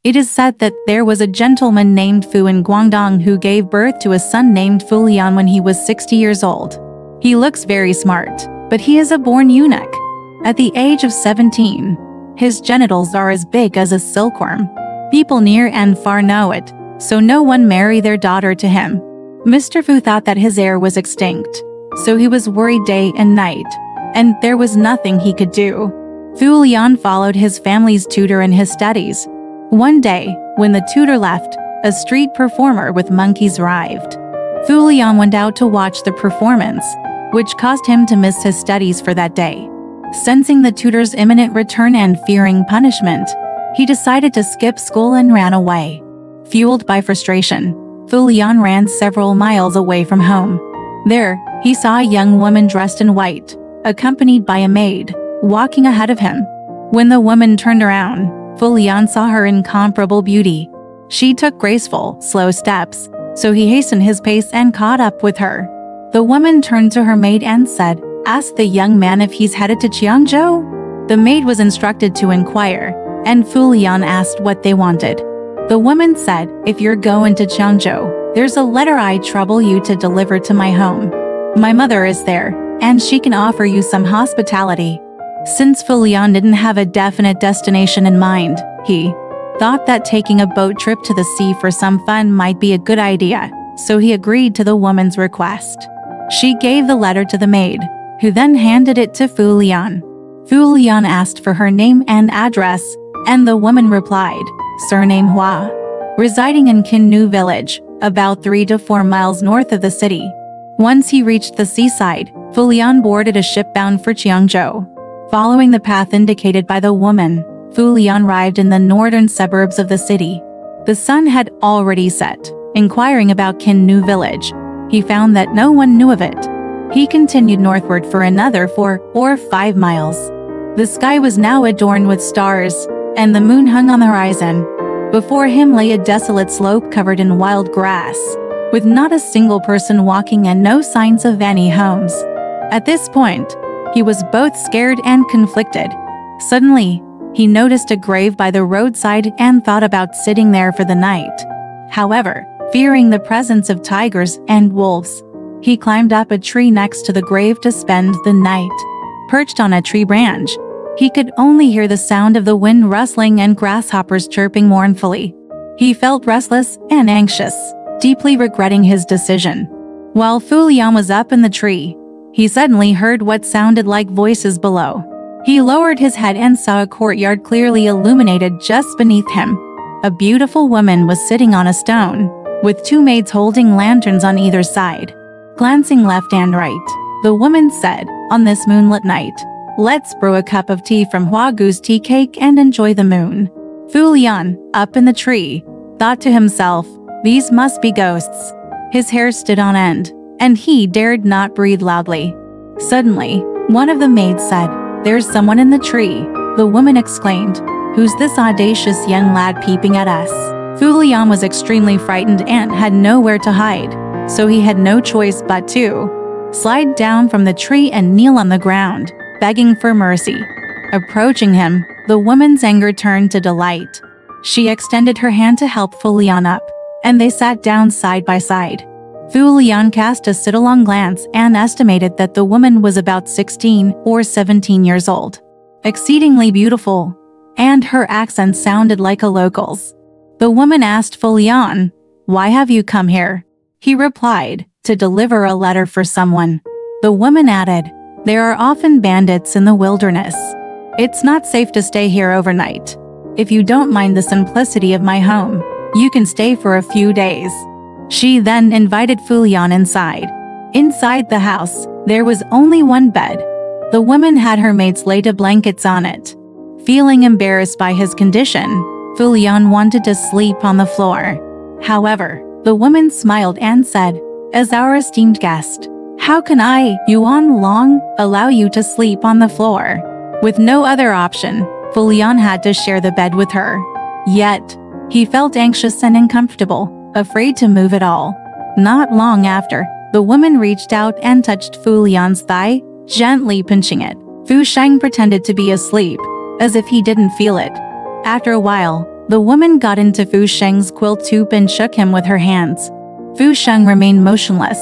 It is said that there was a gentleman named Fu in Guangdong who gave birth to a son named Fu Lian when he was 60 years old. He looks very smart, but he is a born eunuch. At the age of 17, his genitals are as big as a silkworm. People near and far know it, so no one marry their daughter to him. Mr. Fu thought that his heir was extinct, so he was worried day and night, and there was nothing he could do. Fu Lian followed his family's tutor in his studies. One day, when the tutor left, a street performer with monkeys arrived. Fu Lian went out to watch the performance, which caused him to miss his studies for that day. Sensing the tutor's imminent return and fearing punishment, he decided to skip school and ran away. Fueled by frustration, Fu Lian ran several miles away from home. There, he saw a young woman dressed in white, accompanied by a maid, walking ahead of him. When the woman turned around, Fu Lian saw her incomparable beauty. She took graceful, slow steps, so he hastened his pace and caught up with her. The woman turned to her maid and said, "Ask the young man if he's headed to Qiangzhou." The maid was instructed to inquire, and Fu Lian asked what they wanted. The woman said, "If you're going to Qiangzhou, there's a letter I trouble you to deliver to my home. My mother is there, and she can offer you some hospitality." Since Fu Lian didn't have a definite destination in mind, he thought that taking a boat trip to the sea for some fun might be a good idea, so he agreed to the woman's request. She gave the letter to the maid, who then handed it to Fu Lian. Fu Lian asked for her name and address, and the woman replied, "Surname Hua, residing in Qinnu village, about 3 to 4 miles north of the city." Once he reached the seaside, Fu Lian boarded a ship bound for Qiangzhou. Following the path indicated by the woman, Fu Lian arrived in the northern suburbs of the city. The sun had already set. Inquiring about Qinnu village, he found that no one knew of it. He continued northward for another 4 or 5 miles. The sky was now adorned with stars, and the moon hung on the horizon. Before him lay a desolate slope covered in wild grass, with not a single person walking and no signs of any homes. At this point, he was both scared and conflicted. Suddenly, he noticed a grave by the roadside and thought about sitting there for the night. However, fearing the presence of tigers and wolves, he climbed up a tree next to the grave to spend the night. Perched on a tree branch, he could only hear the sound of the wind rustling and grasshoppers chirping mournfully. He felt restless and anxious, deeply regretting his decision. While Fu Lian was up in the tree, he suddenly heard what sounded like voices below. He lowered his head and saw a courtyard clearly illuminated just beneath him. A beautiful woman was sitting on a stone, with 2 maids holding lanterns on either side. Glancing left and right, the woman said, "On this moonlit night, let's brew a cup of tea from Hua Gu's tea cake and enjoy the moon." Fu Lian, up in the tree, thought to himself, "These must be ghosts." His hair stood on end, and he dared not breathe loudly. Suddenly, one of the maids said, "There's someone in the tree." The woman exclaimed, "Who's this audacious young lad peeping at us?" Fu Lian was extremely frightened and had nowhere to hide, so he had no choice but to slide down from the tree and kneel on the ground, begging for mercy. Approaching him, the woman's anger turned to delight. She extended her hand to help Fu Lian up, and they sat down side by side. Fu Lian cast a sidelong glance and estimated that the woman was about 16 or 17 years old. Exceedingly beautiful, and her accent sounded like a local's. The woman asked Fu Lian, "Why have you come here?" He replied, "To deliver a letter for someone." The woman added, "There are often bandits in the wilderness. It's not safe to stay here overnight. If you don't mind the simplicity of my home, you can stay for a few days." She then invited Fu Lian inside. Inside the house, there was only one bed. The woman had her maids lay the blankets on it. Feeling embarrassed by his condition, Fu Lian wanted to sleep on the floor. However, the woman smiled and said, "As our esteemed guest, how can I, Yuan Long, allow you to sleep on the floor?" With no other option, Fu Lian had to share the bed with her. Yet, he felt anxious and uncomfortable, afraid to move at all. Not long after, the woman reached out and touched Fu Lian's thigh, gently pinching it. Fu Sheng pretended to be asleep, as if he didn't feel it. After a while, The woman got into Fu Sheng's quilt tube and shook him with her hands. Fu Sheng remained motionless.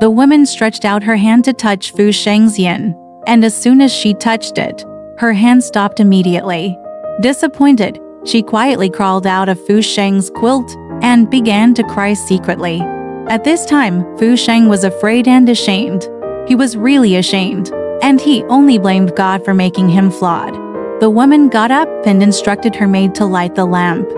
The woman stretched out her hand to touch Fu Sheng's yin, and as soon as she touched it, her hand stopped immediately. Disappointed, she quietly crawled out of Fu Sheng's quilt and began to cry secretly. At this time, Fu Sheng was afraid and ashamed. He was really ashamed, and he only blamed God for making him flawed. The woman got up and instructed her maid to light the lamp.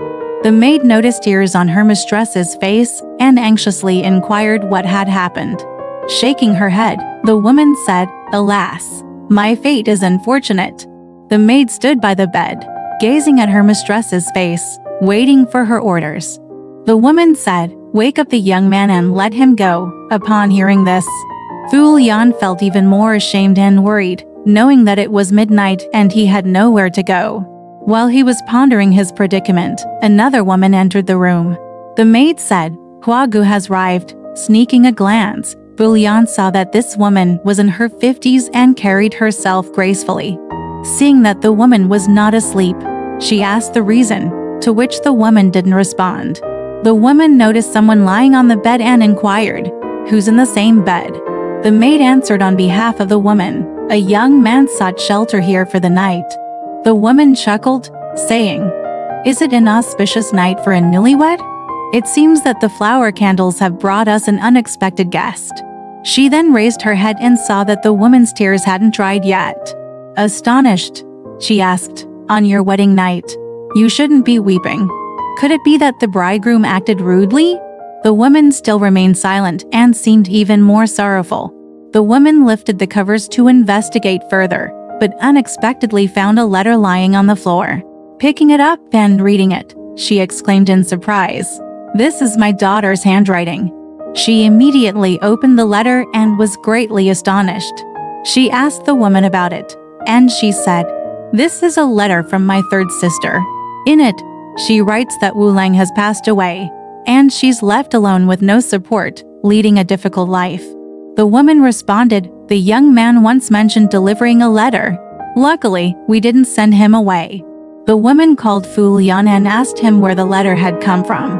The maid noticed tears on her mistress's face and anxiously inquired what had happened. Shaking her head, the woman said, "Alas, my fate is unfortunate." The maid stood by the bed, gazing at her mistress's face, waiting for her orders. The woman said, "Wake up the young man and let him go." Upon hearing this, Fu Lian felt even more ashamed and worried, knowing that it was midnight and he had nowhere to go. While he was pondering his predicament, another woman entered the room. The maid said, "Hua Gu has arrived." Sneaking a glance, Fu Lian saw that this woman was in her 50s and carried herself gracefully. Seeing that the woman was not asleep, she asked the reason, to which the woman didn't respond. The woman noticed someone lying on the bed and inquired, "Who's in the same bed?" The maid answered on behalf of the woman, "A young man sought shelter here for the night." The woman chuckled, saying, "Is it an auspicious night for a newlywed? It seems that the flower candles have brought us an unexpected guest." She then raised her head and saw that the woman's tears hadn't dried yet. Astonished, she asked, "On your wedding night, you shouldn't be weeping. Could it be that the bridegroom acted rudely?" The woman still remained silent and seemed even more sorrowful. The woman lifted the covers to investigate further, but unexpectedly found a letter lying on the floor. Picking it up and reading it, she exclaimed in surprise, "This is my daughter's handwriting." She immediately opened the letter and was greatly astonished. She asked the woman about it, and she said, "This is a letter from my third sister. In it, she writes that Wu Lang has passed away, and she's left alone with no support, leading a difficult life." The woman responded, "The young man once mentioned delivering a letter. Luckily, we didn't send him away." The woman called Fu Lian and asked him where the letter had come from.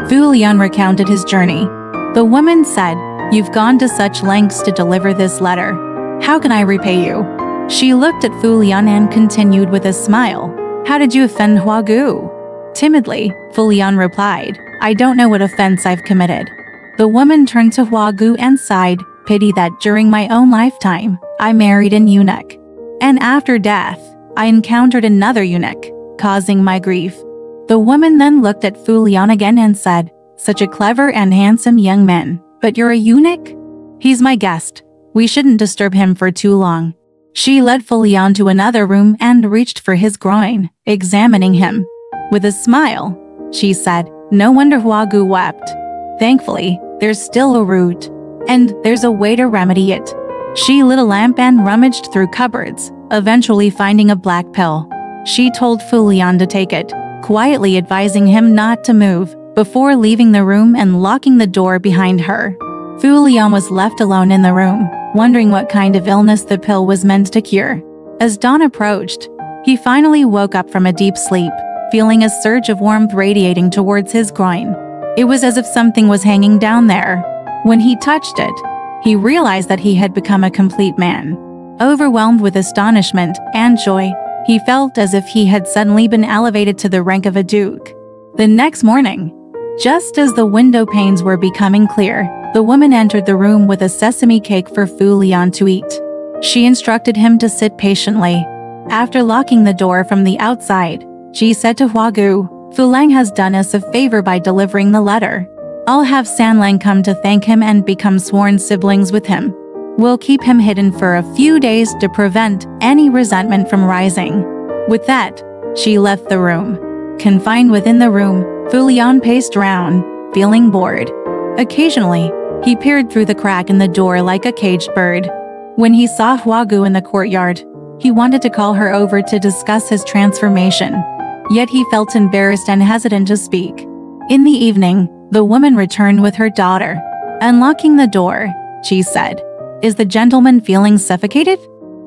Fu Lian recounted his journey. The woman said, "You've gone to such lengths to deliver this letter. How can I repay you?" She looked at Fu Lian and continued with a smile, "How did you offend Hua Gu?" Timidly, Fu Lian replied, "I don't know what offense I've committed." The woman turned to Hua Gu and sighed, "Pity that during my own lifetime, I married an eunuch. And after death, I encountered another eunuch, causing my grief." The woman then looked at Fu Lian again and said, "Such a clever and handsome young man, but you're a eunuch? He's my guest. We shouldn't disturb him for too long." She led Fu Lian to another room and reached for his groin, examining him. With a smile, she said, "No wonder Hua Gu wept. Thankfully, there's still a root, and there's a way to remedy it." She lit a lamp and rummaged through cupboards, eventually finding a black pill. She told Fu Lian to take it, quietly advising him not to move, before leaving the room and locking the door behind her. Fu Lian was left alone in the room, wondering what kind of illness the pill was meant to cure. As dawn approached, he finally woke up from a deep sleep, feeling a surge of warmth radiating towards his groin. It was as if something was hanging down there. When he touched it, he realized that he had become a complete man. Overwhelmed with astonishment and joy, he felt as if he had suddenly been elevated to the rank of a duke. The next morning, just as the window panes were becoming clear, the woman entered the room with a sesame cake for Fu Lian to eat. She instructed him to sit patiently. After locking the door from the outside, she said to Hua Gu, "Fu Lang has done us a favor by delivering the letter. I'll have San Lang come to thank him and become sworn siblings with him. We'll keep him hidden for a few days to prevent any resentment from rising." With that, she left the room. Confined within the room, Fu Lian paced around, feeling bored. Occasionally, he peered through the crack in the door like a caged bird. When he saw Hua Gu in the courtyard, he wanted to call her over to discuss his transformation. Yet he felt embarrassed and hesitant to speak. In the evening, the woman returned with her daughter. Unlocking the door, she said, "Is the gentleman feeling suffocated?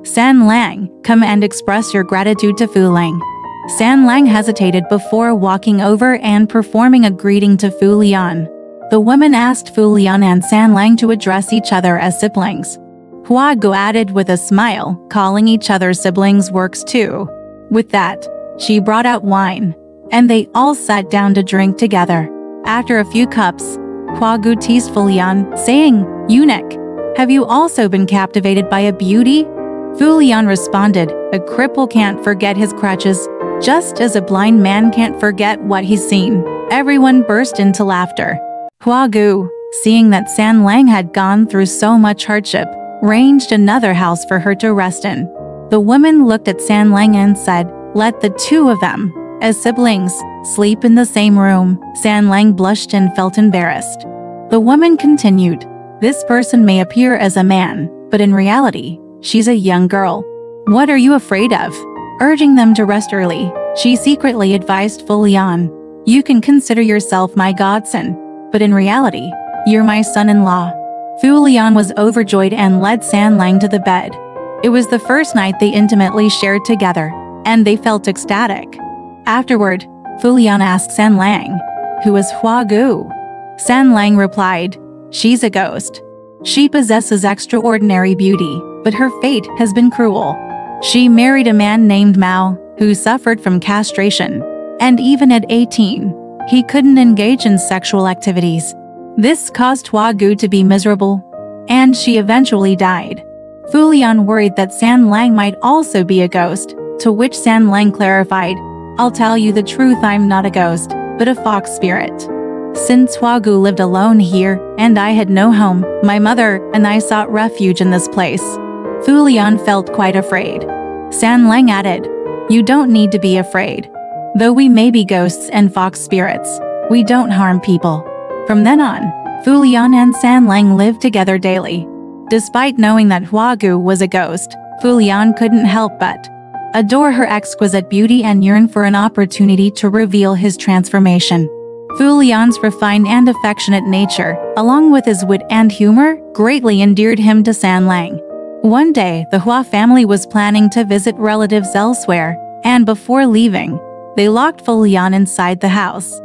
San Lang, come and express your gratitude to Fu Lang." San Lang hesitated before walking over and performing a greeting to Fu Lian. The woman asked Fu Lian and San Lang to address each other as siblings. Hua Gu added with a smile, calling each other siblings works too. With that, she brought out wine, and they all sat down to drink together. After a few cups, Hua Gu teased Fu Lian, saying, "Eunuch, have you also been captivated by a beauty?" Fu Lian responded, "A cripple can't forget his crutches, just as a blind man can't forget what he's seen." Everyone burst into laughter. Hua Gu, seeing that San Lang had gone through so much hardship, arranged another house for her to rest in. The woman looked at San Lang and said, "Let the two of them, as siblings, sleep in the same room." San Lang blushed and felt embarrassed. The woman continued, "This person may appear as a man, but in reality, she's a young girl. What are you afraid of?" Urging them to rest early, she secretly advised Fu Lian, "You can consider yourself my godson, but in reality, you're my son-in-law." Fu Lian was overjoyed and led San Lang to the bed. It was the first night they intimately shared together, and they felt ecstatic. Afterward, Fu Lian asked San Lang, "Who is Hua Gu?" San Lang replied, "She's a ghost. She possesses extraordinary beauty, but her fate has been cruel. She married a man named Mao, who suffered from castration, and even at 18, he couldn't engage in sexual activities. This caused Hua Gu to be miserable, and she eventually died." Fu Lian worried that San Lang might also be a ghost, to which San Lang clarified, "I'll tell you the truth, I'm not a ghost, but a fox spirit. Since Hua Gu lived alone here, and I had no home, my mother and I sought refuge in this place." Fu Lian felt quite afraid. San Lang added, "You don't need to be afraid. Though we may be ghosts and fox spirits, we don't harm people." From then on, Fu Lian and San Lang lived together daily. Despite knowing that Hua Gu was a ghost, Fu Lian couldn't help but adore her exquisite beauty and yearn for an opportunity to reveal his transformation. Fu Lian's refined and affectionate nature, along with his wit and humor, greatly endeared him to San Lang. One day, the Hua family was planning to visit relatives elsewhere, and before leaving, they locked Fu Lian inside the house.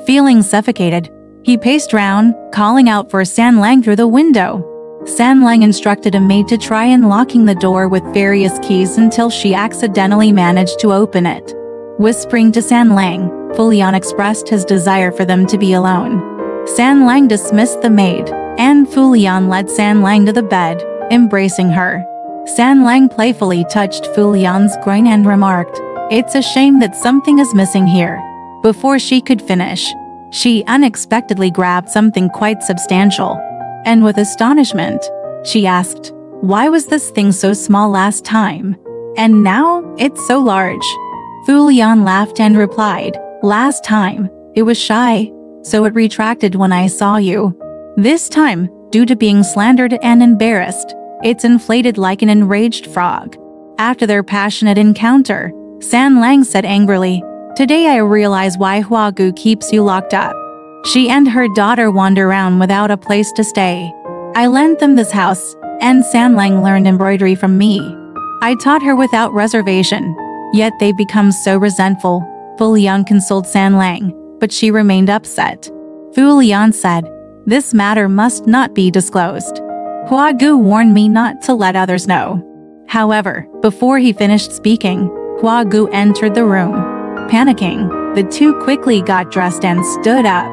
Feeling suffocated, he paced round, calling out for San Lang through the window. San Lang instructed a maid to try unlocking the door with various keys until she accidentally managed to open it. Whispering to San Lang, Fu Lian expressed his desire for them to be alone. San Lang dismissed the maid, and Fu Lian led San Lang to the bed, embracing her. San Lang playfully touched Fu Lian's groin and remarked, "It's a shame that something is missing here." Before she could finish, she unexpectedly grabbed something quite substantial. And with astonishment, she asked, "Why was this thing so small last time? And now, it's so large?" Fu Lian laughed and replied, "Last time, it was shy, so it retracted when I saw you. This time, due to being slandered and embarrassed, it's inflated like an enraged frog." After their passionate encounter, San Lang said angrily, "Today I realize why Hua Gu keeps you locked up. She and her daughter wander around without a place to stay. I lent them this house, and San Lang learned embroidery from me. I taught her without reservation, yet they become so resentful." Fu Lian consoled San Lang, but she remained upset. Fu Lian said, "This matter must not be disclosed. Hua Gu warned me not to let others know." However, before he finished speaking, Hua Gu entered the room. Panicking, the two quickly got dressed and stood up.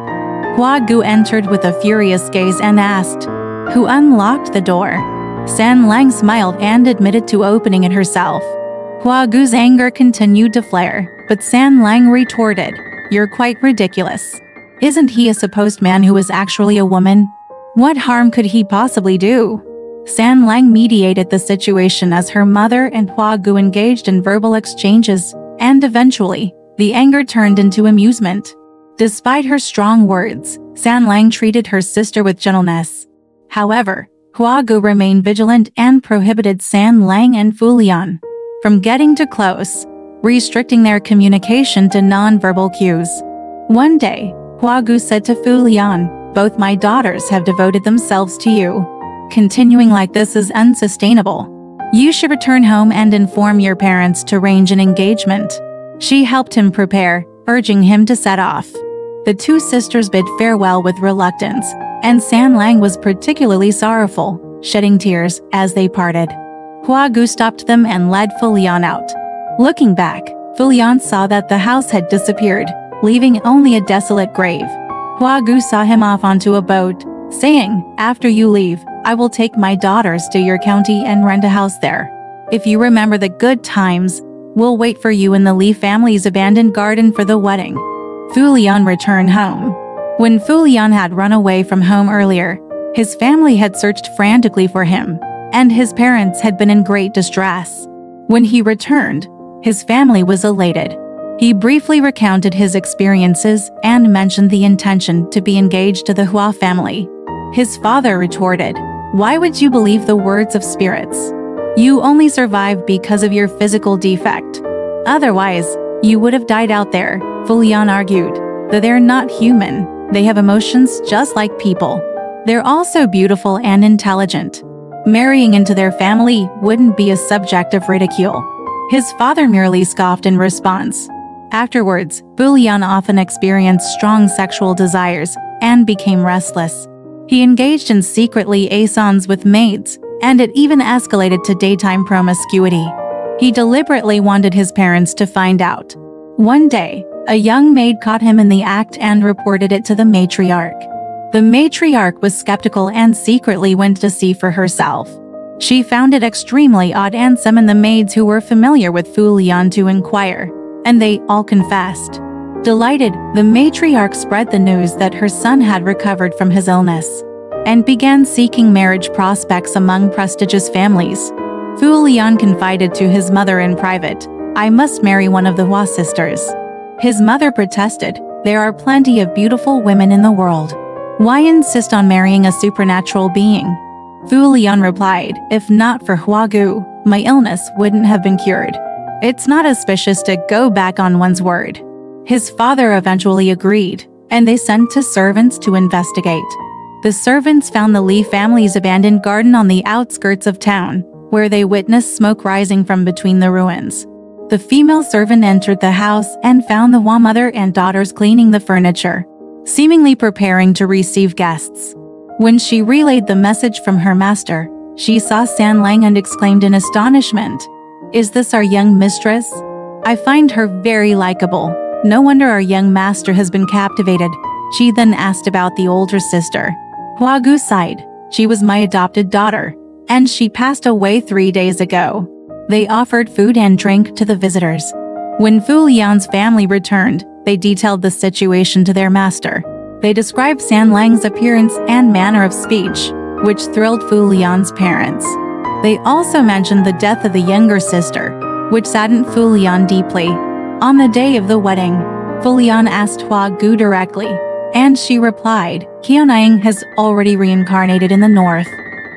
Hua Gu entered with a furious gaze and asked, "Who unlocked the door?" San Lang smiled and admitted to opening it herself. Hua Gu's anger continued to flare, but San Lang retorted, "You're quite ridiculous. Isn't he a supposed man who is actually a woman? What harm could he possibly do?" San Lang mediated the situation as her mother and Hua Gu engaged in verbal exchanges, and eventually, the anger turned into amusement. Despite her strong words, San Lang treated her sister with gentleness. However, Hua Gu remained vigilant and prohibited San Lang and Fu Lian from getting too close, restricting their communication to non-verbal cues. One day, Hua Gu said to Fu Lian, "Both my daughters have devoted themselves to you. Continuing like this is unsustainable. You should return home and inform your parents to arrange an engagement." She helped him prepare, urging him to set off. The two sisters bid farewell with reluctance, and San Lang was particularly sorrowful, shedding tears as they parted. Hua Gu stopped them and led Fu Lian out. Looking back, Fu Lian saw that the house had disappeared, leaving only a desolate grave. Hua Gu saw him off onto a boat, saying, "After you leave, I will take my daughters to your county and rent a house there. If you remember the good times, we'll wait for you in the Li family's abandoned garden for the wedding." Fu Lian returned home. When Fu Lian had run away from home earlier, his family had searched frantically for him, and his parents had been in great distress. When he returned, his family was elated. He briefly recounted his experiences and mentioned the intention to be engaged to the Hua family. His father retorted, "Why would you believe the words of spirits? You only survived because of your physical defect. Otherwise, you would have died out there." Fu Lian argued, "That they're not human, they have emotions just like people. They're also beautiful and intelligent. Marrying into their family wouldn't be a subject of ridicule." His father merely scoffed in response. Afterwards, Fu Lian often experienced strong sexual desires and became restless. He engaged in secret liaisons with maids, and it even escalated to daytime promiscuity. He deliberately wanted his parents to find out. One day, a young maid caught him in the act and reported it to the matriarch. The matriarch was skeptical and secretly went to see for herself. She found it extremely odd and summoned the maids who were familiar with Fu Lian to inquire, and they all confessed. Delighted, the matriarch spread the news that her son had recovered from his illness and began seeking marriage prospects among prestigious families. Fu Lian confided to his mother in private, "I must marry one of the Hua sisters." His mother protested, "There are plenty of beautiful women in the world. Why insist on marrying a supernatural being?" Fu Lian replied, "If not for Hua Gu, my illness wouldn't have been cured. It's not auspicious to go back on one's word." His father eventually agreed, and they sent two servants to investigate. The servants found the Li family's abandoned garden on the outskirts of town, where they witnessed smoke rising from between the ruins. The female servant entered the house and found the Hua mother and daughters cleaning the furniture, seemingly preparing to receive guests. When she relayed the message from her master, she saw San Lang and exclaimed in astonishment, "Is this our young mistress? I find her very likable. No wonder our young master has been captivated." She then asked about the older sister. Hua Gu sighed, "She was my adopted daughter, and she passed away 3 days ago." They offered food and drink to the visitors. When Fu Lian's family returned, they detailed the situation to their master. They described San Lang's appearance and manner of speech, which thrilled Fu Lian's parents. They also mentioned the death of the younger sister, which saddened Fu Lian deeply. On the day of the wedding, Fu Lian asked Hua Gu directly, and she replied, "Qiao Niang has already reincarnated in the north."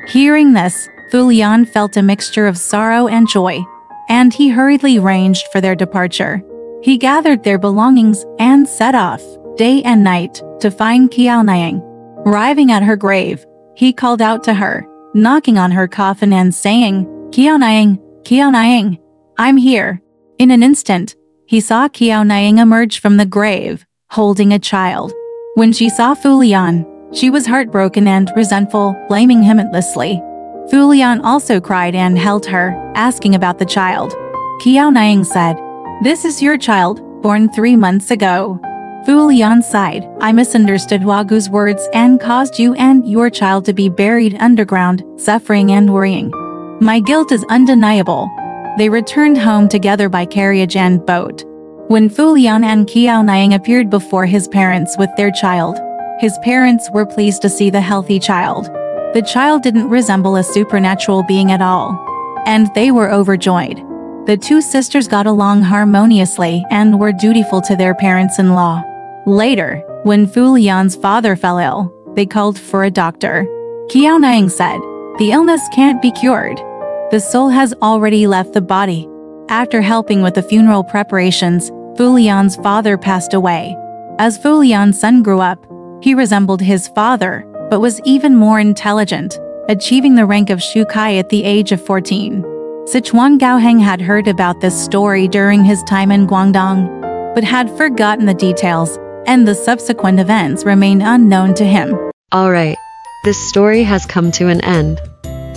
Hearing this, Fu Lian felt a mixture of sorrow and joy, and he hurriedly arranged for their departure. He gathered their belongings and set off, day and night, to find Qiao Niang. Arriving at her grave, he called out to her, knocking on her coffin and saying, "Qiao Niang, I'm here." In an instant, he saw Qiao Niang emerge from the grave, holding a child. When she saw Fu Lian, she was heartbroken and resentful, blaming him endlessly. Fu Lian also cried and held her, asking about the child. Qiao Niang said, "This is your child, born 3 months ago." Fu Lian sighed, "I misunderstood Hua Gu's words and caused you and your child to be buried underground, suffering and worrying. My guilt is undeniable." They returned home together by carriage and boat. When Fu Lian and Qiao Niang appeared before his parents with their child, his parents were pleased to see the healthy child. The child didn't resemble a supernatural being at all, and they were overjoyed. The two sisters got along harmoniously and were dutiful to their parents-in-law. Later, when Fu Lian's father fell ill, they called for a doctor. Qiao Niang said, "The illness can't be cured. The soul has already left the body." After helping with the funeral preparations, Fu Lian's father passed away. As Fu Lian's son grew up, he resembled his father, but was even more intelligent, achieving the rank of Shukai at the age of 14. Sichuan Gaoheng had heard about this story during his time in Guangdong, but had forgotten the details, and the subsequent events remained unknown to him. Alright, this story has come to an end.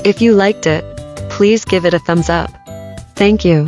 If you liked it, please give it a thumbs up. Thank you.